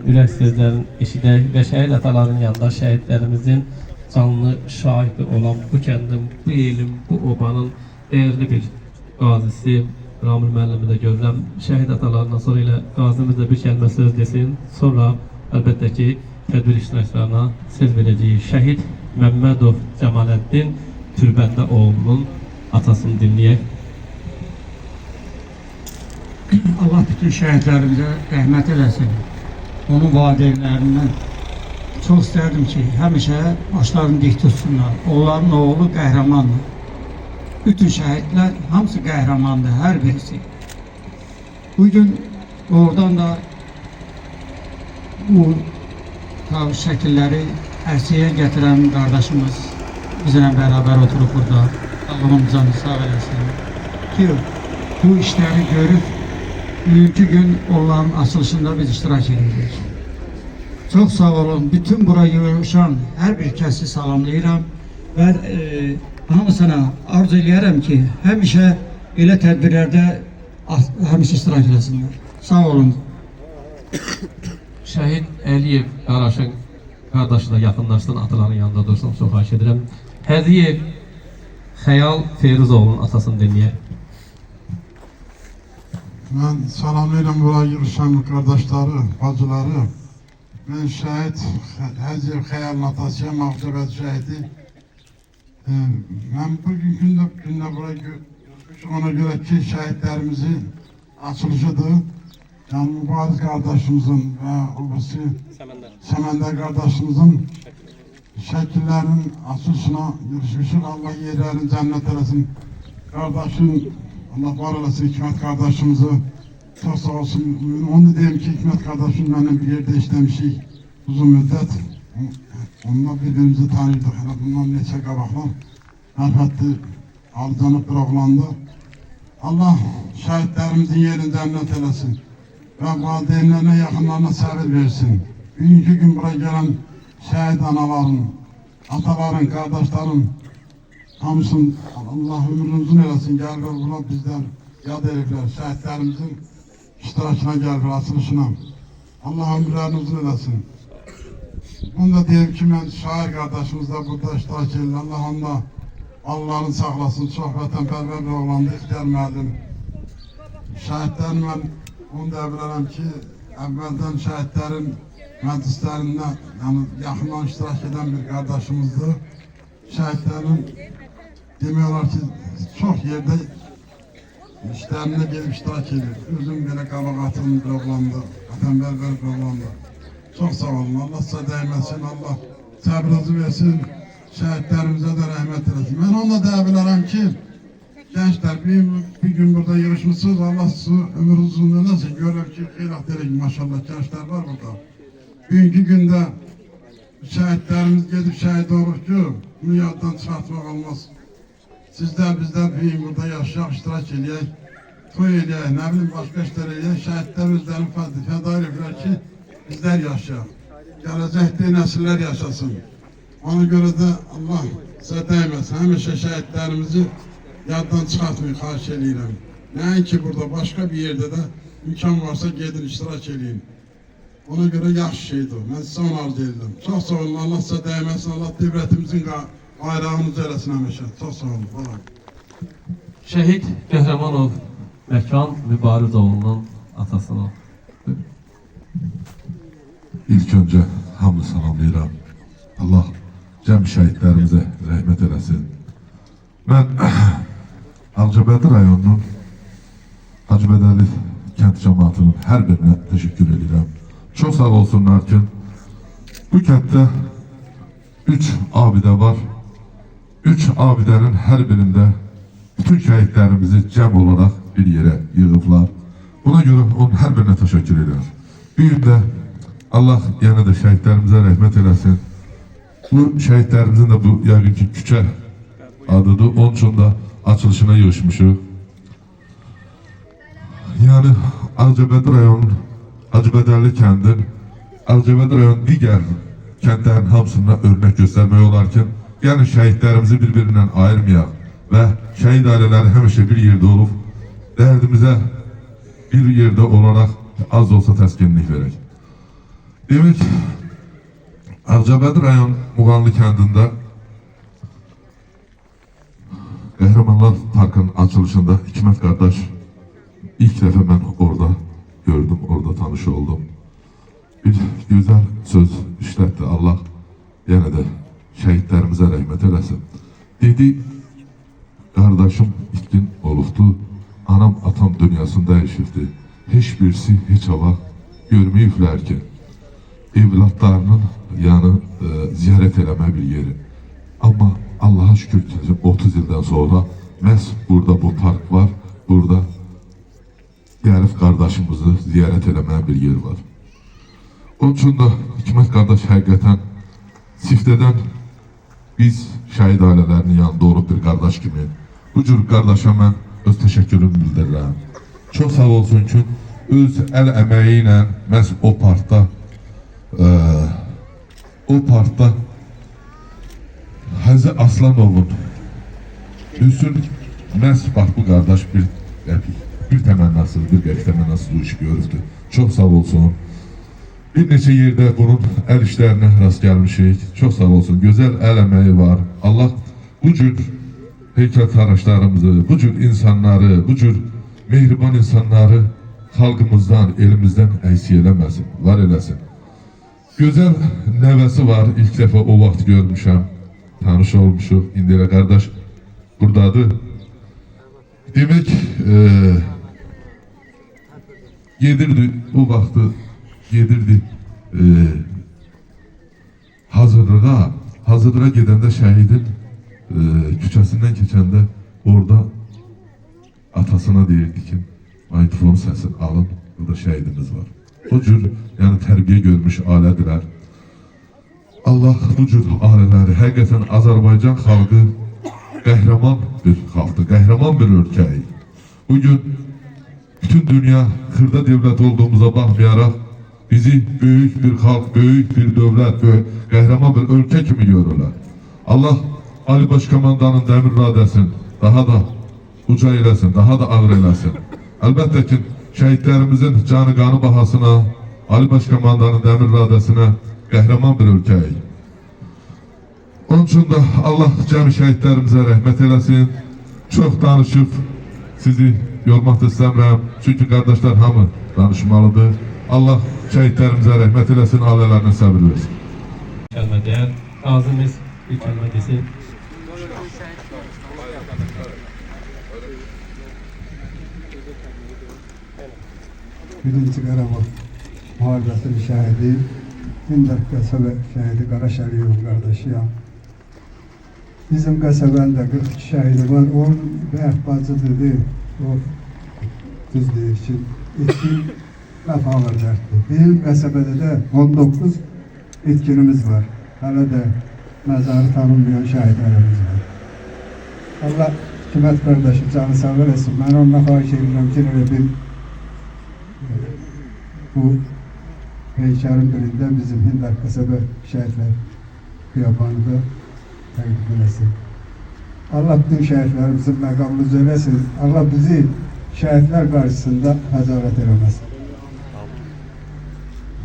ürək sözlərin eşidək və şəhid ataların yanında şəhidlərimizin canlı şahidi olan bu kəndin, bu elin, bu obanın değerli bir qazisi Ramil müəllimi də görürəm. Şəhid atalarından sonra ilə qazimiz də bir kəlmə söz desin. Sonra əlbəttə ki, tədbir iştirakçılarına söz verəcəyik. Şəhid Məmmədov Cəmaləddin Türbəndə oğlunun atasını dinləyək. Allah bütün şəhidlərimizə rəhmət eləsin. Onun valideynlərindən çox istərdim ki, həmişə başlarını dik tutsunlar. Onların oğlu qəhrəmandır. Bütün şəhidlər hamısı qəhrəmandır, hər birisi. Bugün oradan da bu şəkilləri ərsəyə gətirən qardaşımız bizimlə beraber oturup burada. Allah'ım canı sağ eləsin. Ki bu işleri görüp bugünkü gün onların açılışında biz iştirak edirik. Çok sağ olun. Bütün buraya yığışan her bir kəsi salamlayıram və hamısına arzu eləyərəm ki, həmişə elə tədbirlərdə həmişə iştirak eləsinlər. Sağ olun. Şəhid Əliyev Qaraşın qardaşı da yaxınlaşsın, ataların yanında dursun, çox xahiş edirəm. Həziyev Xəyal Feyruzoğlu'nun atasını dinləyək. Ben salamlayıram buraya yığışan kardeşleri, bacıları. Ben şehit Həziyev Xəyal'ın atasıyam, Ağcabəd şəhidi. Ben bugün günde buraya yığışmışım, ona göre ki şehitlerimizin açılışıdır. Yani mübarek kardeşimizin ve obası Səməndər kardeşimizin şekillerinin açılışına yürüşmüşük. Allah yerlerini cennet eləsin. Kardeşim, Allah var eləsin Hikmet kardeşimizi. Çok sağ olsun. Onu diyeyim ki Hikmet kardeşim benimle bir yerde işlemişik uzun müddet. Onunla birbirimizi tanıyorduk. Bundan neçə qabaqlar. Əlbəttə aldanıp bıraklandı. Allah şehitlerimizin yerini cennet eləsin. Ve valideynlerine, yakınlarına sabır versin. Bugünkü gün buraya gelen şehit anaların, ataların, kardeşlerin hamısın Allah ömrünü uzun eləsin. Gəlirlər buna bizden yad ediblər. Şehitlerimizin iştirakına gəlirlər, açılışına. Allah ömürlerini uzun eləsin. Bunu da diyeyim ki, ben şair kardeşimiz de burada iştirak edirlər. Allah onda Allah'ın saxlasın. Çox vətənpərvər bir oğlandı, İxtiyar müəllim. Şəhidlərin mən onu da bilirəm ki, əvvəldən şəhidlərin məclislərində yani yaxından iştirak eden bir kardeşimizdir. Şəhidlərin demiyorlar ki, çox yerdə işlerine gelip iştirak edir. Özüm belə qabaq atılmış bir oğlandı, vətənpərvər bir oğlandı. Çok sağ olun, Allah size değmesin, Allah səbrinizi versin, şəhidlərimizə də rəhmət eləsin. Ben onunla da bilirəm ki, gençler bir gün burada yarışmışsınız. Allah sizi ömür uzun eləsin. Görür ki, xeyrat dedik maşallah gençler var burada. Bugünkü günde şəhidlərimiz gedib şəhid olur ki, bunu yaddan çıxartmaq olmaz. Sizler bizler bir gün burada yaşayaq, iştirak eləyək, toy eləyək, ne bileyim başka işler eləyək. Şəhidlər özlərini fəda ediblər ki, bizler yaşayaq. Gələcəkdə nesiller yaşasın. Ona göre de Allah size değmesin. Həmişə şəhidlərimizi yaddan çıxartmayın, xahiş eləyirəm. Nəinki burada, başka bir yerde de imkan varsa gedin, iştirak eləyin. Ona göre yaxşı şeydir o. Ben size onu arzu edirəm. Çok sağ olun, Allah size değmesin, Allah devletimizin bayrağımızı eləsin həmişə. Çok sağ olun. Vallahi. Şəhid Qəhrəmanov Məkan Mübarizoğlu'nun atasını. İlk önce hamı salamlayıram. Allah cəm şəhidlərimizə rəhmət eləsin. Ben Ağcabədi rayonunun Hacıbədəli kənd cəmaatının hər birinə teşekkür edirəm. Çok sağ olsunlar ki bu kənddə 3 abidə var. 3 abidənin hər birində bütün şəhidlərimizi cəm olarak bir yere yığıblar. Buna göre onun hər birinə teşekkür edirəm. Bir gün də Allah yenə də şəhidlərimizə rəhmət eləsin. Bu şəhidlərimizin də bu yəqin ki küçə adıdır. Onun için da açılışına yığışmışıq. Yani Ağcabədi rayonun Hacıbədəli kəndin Ağcabədi rayonun digər kəndlərin hamısına örnek göstermək olarkən, yəni şəhidlərimizi birbirindən ayırmayaq və şəhid ailələri həmişə bir yerde olub dərdimizə bir yerde olarak az da olsa təskinlik verək. Demek Ağcabədi rayon Muğanlı kəndində Qəhrəmanlar Parkının açılışında Hikmət qardaş ilk dəfə mən orada gördüm, orada tanış oldum. Bir güzel söz işlətti. Allah yenə də şəhidlərimizə rəhmət eləsin. Dedi, qardaşım itkin olubdu, anam atam dünyasında yaşayıbdı. Heç birisi heç hava görməyiblər ki, evlatlarının yanı ziyarət eləmə bir yeri. Amma Allah'a şükür ki 30 ildən sonra məhz burada bu park var, burada gəlib qardaşımızı ziyarət eləmə bir yer var. Onun üçün də Hikmət qardaş həqiqətən Siftədən biz şəhid ailələrinin yanında olub bir qardaş kimi bu cür qardaşa mən öz təşəkkürümü bildirirəm. Çox sağ olsun ki, öz əl əməyi ilə məhz o parkda Həzi Aslanovun üstün məhz bax bu qardaş bir təmənnasız, bir qəlik təmənnasız bu işi görübdür. Çox sağ olsun. Bir neçə yerdə bunun əl işlərinə rast gəlmişik. Çox sağ olsun. Gözəl əl əməyi var. Allah bu cür heykəltaraşlarımızı, bu cür insanları, bu cür mehriban insanları xalqımızdan, elimizdən əksik eləməsin, var eləsin. Gözəl nəvəsi var. İlk dəfə o vaxt görmüşəm. Tanış olmuşuq. İndi elə qardaş buradadır. Demək, gedirdi o vaxtı, gedirdi hazırlığa gedəndə şəhidin küçəsindən keçəndə orada atasına deyirdi ki, mikrofon səsini alın, burada şəhidimiz var. O cür, yəni tərbiyə görmüş ailədirlər. Allah bu cür ailələri, həqiqətən Azərbaycan xalqı qəhrəman bir xalqdır, qəhrəman bir ölkəyi. Bugün bütün dünya xırda devlet olduğumuza baxmayaraq bizi böyük bir xalq, böyük bir dövlət, qəhrəman bir ölkə kimi görürlər. Allah Ali Başkomandanın dəmir iradəsini daha da uca eləsin, daha da ağır eləsin. Əlbəttə ki, şəhidlərimizin canı qanı bahasına, Ali Başkomandanın dəmir iradəsinə qəhrəman bir ölkəyi. Onun üçün də Allah cəmi şəhidlərimizə rəhmət eləsin. Çox danışıb sizi yormaq da istəmirəm. Çünki qardaşlar hamı danışmalıdır. Allah şəhidlərimizə rəhmət eləsin, ailələrinə səbir versin. Kəlmə deyər, qazimiz bir kəlmə desin. Birinci Qarabağ müharibəsinin şəhidi, Hindar qəsəbə şəhidi Qaraşəliyevin qardaşıyam. Bizim qəsəbəndə 42 şəhidi var, onun bəyək bacıdır, o düz deyir ki, etkin laf ağır dərtdir. Bizim qəsəbədə də 19 etkinimiz var, hələ də məzarı tanınmayan şəhidlərimiz var. Allah Hikmət qardaşı canı sağ eləsin, mən onunla xahiş edirəm ki, bir bu heykəlin birində bizim Hindar qəsəbə şəhidlər xiyabanı da təqdim eləsin. Allah bütün şəhidlərimizin məqamını üzələsin. Allah bizi şəhidlər qarşısında həzarət eləməsin.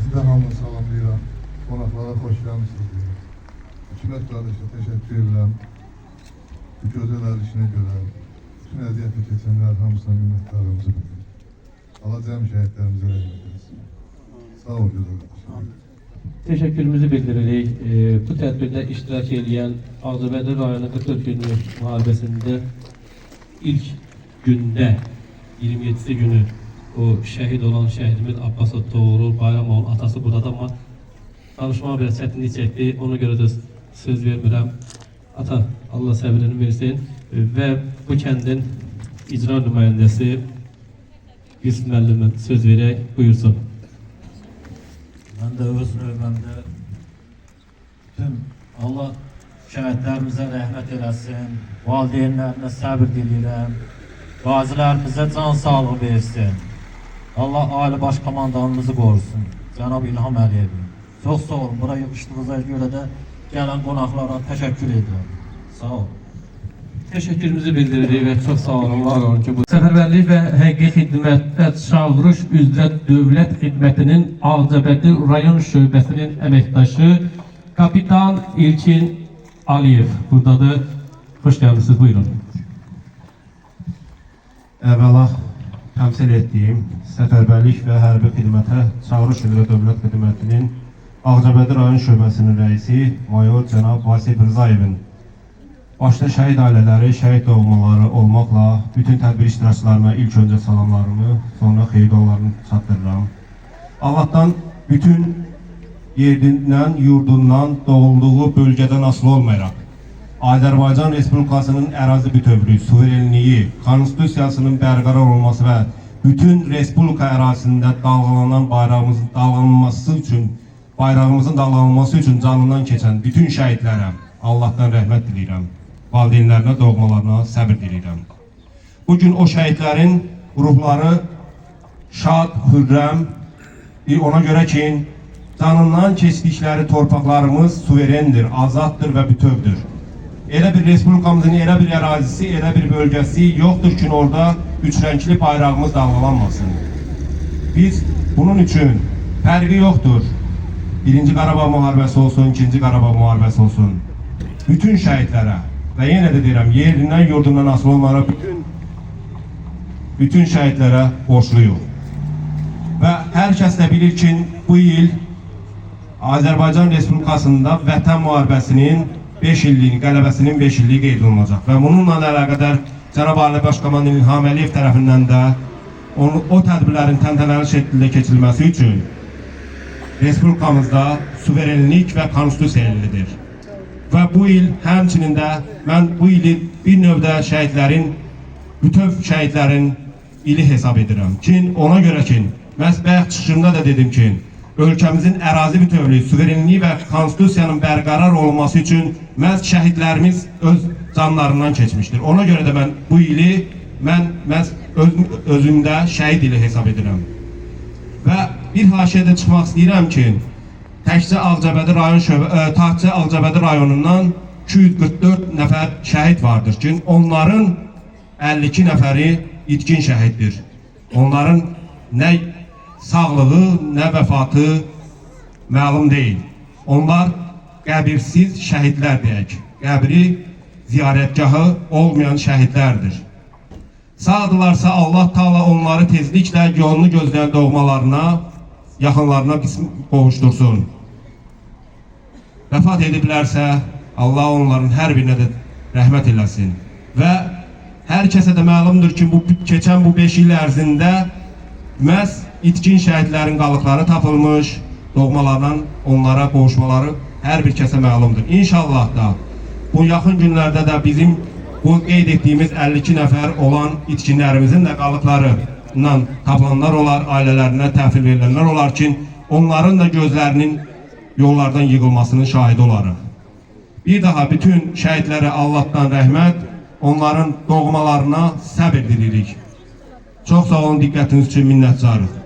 Sizdən hamını salamlayıram. Qonaqlara xoş gəlmişsiniz. Hikmət qardaşa təşəkkür edirəm. Bu gözəl əl işinə görə, bütün əziyyəti keçənlər hamısına minnətdarlığımızı bildirir. Allah cəm şəhidlərimizə rəhmət etsin. Sağ ol gözəl qardaşım. Təşəkkürümüzü bildiririk. Bu tədbirdə iştirak edən Ağcabədi rayonu 44 günlük müharibəsində ilk gündə 27-si günü o şəhid olan şəhidimiz Abbas Oğrul Bayramovun atası buradadır, amma danışmağa biraz çətinlik çəkdi. Ona görə də söz vermirəm. Ata, Allah səbrini versin və bu kəndin icra nümayəndəsi Yusuf müəllimə söz verək, buyursun. Ben de öz növbəmdə tüm Allah şəhidlərimizə rəhmət eləsin, valideynlərinə səbir diləyirəm, qazilərimizə can sağlığı versin. Allah Ali Başkomandanımızı qorusun, Cənab İlham Əliyevi. Çox sağ olun, buraya yığışdığınıza görə də gələn qonaqlara təşəkkür edirəm. Sağ olun. Teşekkürümüzü bildiririk ve çok sağ olun, var olun ki bu Səfərbərlik və Həqiqi Xidmətə Çağırış üzrə Dövlət Xidmətinin Ağcabədi rayon şöbəsinin əməkdaşı Kapitan İlkin Aliyev buradadır. Hoş gəlmişsiniz, buyurun. Əvvəla təmsil etdiyim Səfərbərlik və Hərbi Xidmətə Çağırış üzrə Dövlət Xidmətinin Ağcabədi rayon şöbəsinin rəisi Mayor cənab Vasif Rızayevin başta şəhid ailələri, şəhid doğmaları olmaqla bütün tədbir iştirakçılarına ilk öncə salamlarımı, sonra xeyir dualarını çatdırıram. Allah'tan bütün yerindən, yurdundan, doğulduğu bölgədən asılı olmayaraq Azərbaycan Respublikasının ərazi bütövlüyü, suverenliyi, konstitusiyasının bərqərar olması və bütün Respublika ərazisində dalğalanan bayrağımızın dalğalanması üçün canından keçən bütün şəhidlərə Allah'tan rəhmət diləyirəm. Valideynlərinə, doğmalarına səbir diləyirəm. Bugün o şəhidlərin ruhları şad, hürrəm, ona görə ki, canından keçdikləri torpaqlarımız suverendir, azaddır və bütövdür. Elə bir respublikamızın, elə bir ərazisi, elə bir bölgəsi yoxdur ki, orada üçrəngli bayrağımız dalğalanmasın. Biz bunun üçün fərqi yoxdur. Birinci Qarabağ müharibəsi olsun, ikinci Qarabağ müharibəsi olsun. Bütün şəhidlərə və yenə də deyirəm, yerindən, yurdundan asılı olmalarına bütün şəhidlərə borçluyuq. Və hər kəs də bilir ki, bu il Azərbaycan Respublikasında Vətən müharibəsinin 5 illiyi, qələbəsinin 5 illiyi qeyd olunacaq. Və bununla əlaqədar Cənab Ali Baş Komandan İlham Əliyev tərəfindən də o tədbirlərin təntənəli şəkildə keçirilməsi üçün Respublikamızda suverenlik və konstitusiya illidir. Və bu il həmçinin də mən bu ili bir növdə şəhidlərin, bütöv şəhidlərin ili hesab edirəm. Ona görə ki, məhz bayaq çıxışımda da dedim ki, ölkəmizin ərazi bütövlüyü, suverenliyi və konstitusiyanın bərqərar olması üçün məhz şəhidlərimiz öz canlarından keçmişdir. Ona görə də mən bu ili məhz özümdə şəhid ili hesab edirəm. Və bir haşiyədə çıxmaq istəyirəm ki, təkcə Ağcabədi rayonundan 244 nəfər şəhid vardır ki, onların 52 nəfəri itkin şəhiddir. Onların nə sağlığı, nə vəfatı məlum deyil. Onlar qəbirsiz şəhidlər deyək. Qəbri ziyarətgahı olmayan şəhidlərdir. Sağdırlarsa Allah Taala onları tezliklə yolunu gözləyən doğmalarına, yaxınlarına qovuşdursun. Vəfat ediblərsə Allah onların hər birinə də rəhmət eləsin. Və hər kəsə də məlumdur ki, keçən bu 5 il ərzində məhz itkin şəhidlərin qalıqları tapılmış, doğmalardan onlara qovuşmaları hər bir kəsə məlumdur. İnşallah da bu yaxın günlərdə də bizim bu qeyd etdiyimiz 52 nəfər olan itkinlərimizin də qalıqları tapılanlar olar, ailələrinə təhvil verilənlər olar ki, onların da gözlərinin yollardan yığılmasının şahidi olarıq. Bir daha bütün şəhidlərə Allah'tan rəhmət, onların doğmalarına səbir dilirik. Çox sağ olun, diqqətiniz üçün minnətdarıq.